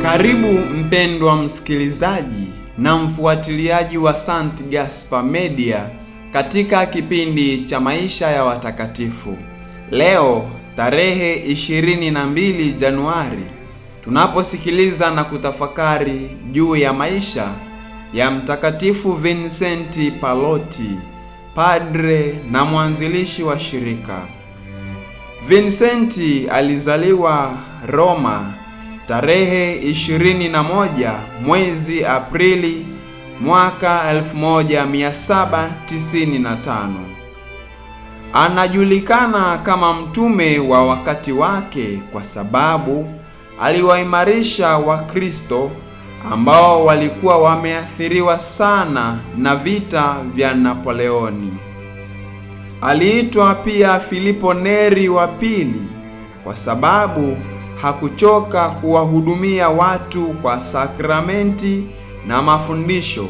Karibu mpendwa msikilizaji na mfuatiliaji wa St. Gaspar Media katika kipindi cha maisha ya watakatifu. Leo tarehe 22 Januari tunaposikiliza na kutafakari juu ya maisha ya Mtakatifu Vincenti Pallotti, padre na mwanzilishi wa shirika. Vincenti alizaliwa Roma tarehe 21 mwezi Aprili mwaka 1795. Anajulikana kama mtume wa wakati wake kwa sababu aliwaimarisha Wakristo ambao walikuwa wameathiriwa sana na vita vya Napoleoni. Aliitwa pia Filipo Neri wa pili kwa sababu hakuchoka kuwahudumia watu kwa sakramenti na mafundisho,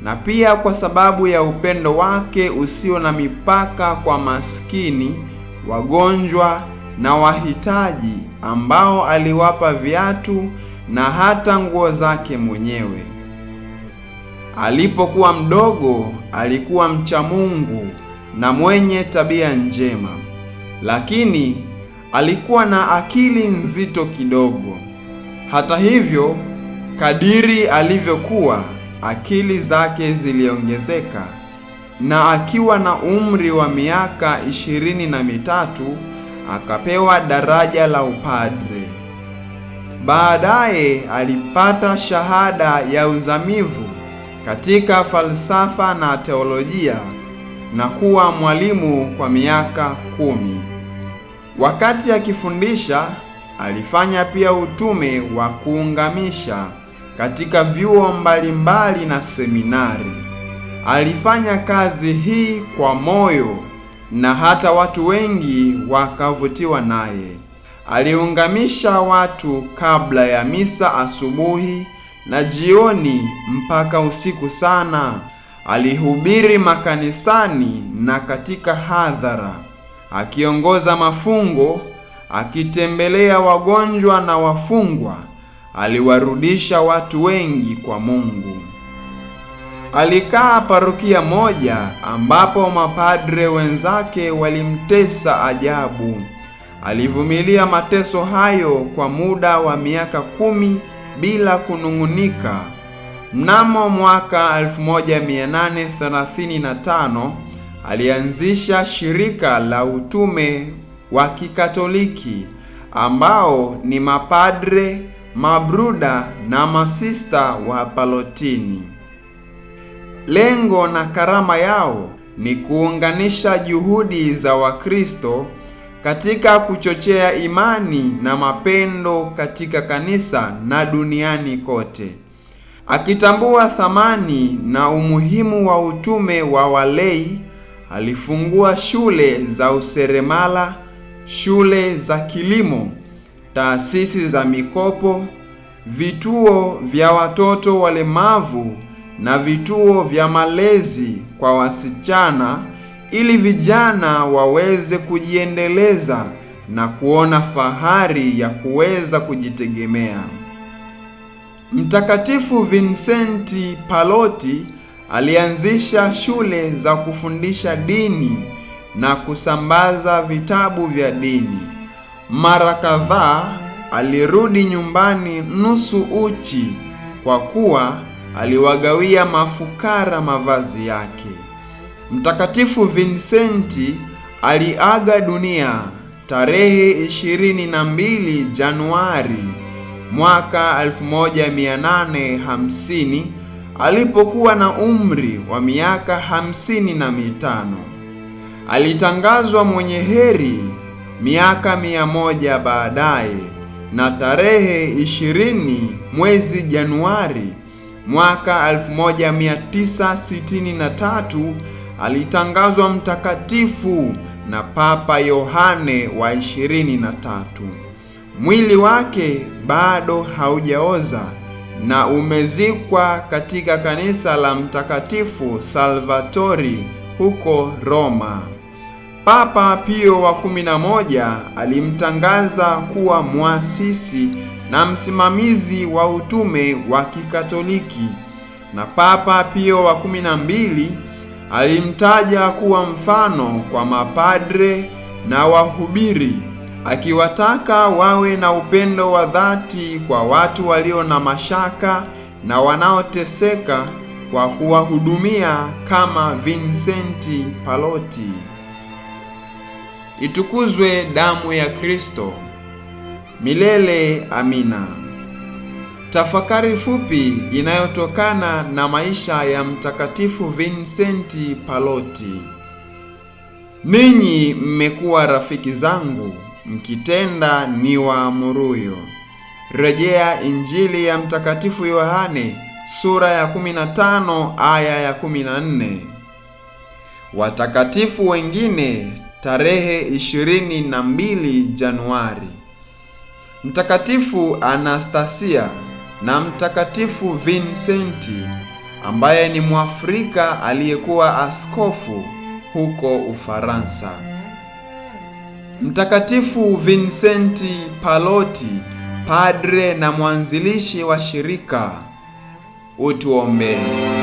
na pia kwa sababu ya upendo wake usio na mipaka kwa maskini, wagonjwa na wahitaji ambao aliwapa viatu na hata nguo zake mwenyewe. Alipokuwa mdogo alikuwa mcha Mungu na mwenye tabia njema, lakini alikuwa na akili nzito kidogo. Hata hivyo, kadiri alivyokuwa, akili zake ziliongezeka, na akiwa na umri wa miaka 23 akapewa daraja la upadre. Baadaye alipata shahada ya uzamivu katika falsafa na teolojia na kuwa mwalimu kwa miaka 10. Wakati akifundisha, alifanya pia utume wa kuungamisha katika vyuo mbalimbali na seminari. Alifanya kazi hii kwa moyo na hata watu wengi wakavutiwa naye. Aliungamisha watu kabla ya misa asubuhi na jioni mpaka usiku sana. Alihubiri makanisani na katika hadhara, akiongoza mafungo, akitembelea wagonjwa na wafungwa. Aliwarudisha watu wengi kwa Mungu. Alikaa parokia moja ambapo mapadre wenzake walimtesa ajabu. Alivumilia mateso hayo kwa muda wa miaka 10 bila kunung'unika. Mnamo mwaka 1835 alianzisha shirika la utume wa Kikatoliki ambao ni mapadre, mabruda na masista wa Pallottini. Lengo na karama yao ni kuunganisha juhudi za Wakristo katika kuchochea imani na mapendo katika kanisa na duniani kote. Akitambua thamani na umuhimu wa utume wa walei, alifungua shule za useremala, shule za kilimo, taasisi za mikopo, vituo vya watoto walemavu na vituo vya malezi kwa wasichana ili vijana waweze kujiendeleza na kuona fahari ya kuweza kujitegemea. Mtakatifu Vincenti Pallotti alianzisha shule za kufundisha dini na kusambaza vitabu vya dini. Mara kadhaa alirudi nyumbani nusu uchi kwa kuwa aliwagawia mafukara mavazi yake. Mtakatifu Vincenti aliaga dunia tarehe 22 Januari mwaka 1850 alipokuwa na umri wa miaka 55. Alitangazwa mwenye heri miaka 100 baadaye, na tarehe 20 mwezi Januari mwaka 1963 alitangazwa mtakatifu na Papa Yohane wa 23. Mwili wake bado haujaoza na umezikwa katika kanisa la Mtakatifu Salvatori huko Roma. Papa Pio wa 11 alimtangaza kuwa muasisi na msimamizi wa utume wa Kikatoliki, na Papa Pio wa 12 alimtaja kuwa mfano kwa mapadre na wahubiri, akiwataka wawe na upendo wa dhati kwa watu walio na mashaka na wanaoteseka kwa kuwahudumia kama Vincenti Pallotti. Itukuzwe damu ya Kristo! Milele amina. Tafakari fupi inayotokana na maisha ya Mtakatifu Vincenti Pallotti. Ninyi mmekuwa rafiki zangu mkitenda niwaamuruyo. Rejea Injili ya Mtakatifu Yohane sura ya 15 aya ya 14. Watakatifu wengine tarehe 22 Januari: Mtakatifu Anastasia na Mtakatifu Vincenti ambaye ni Mwafrika aliyekuwa askofu huko Ufaransa. Mtakatifu Vincenti Pallotti, padre na mwanzilishi wa shirika, utuombee.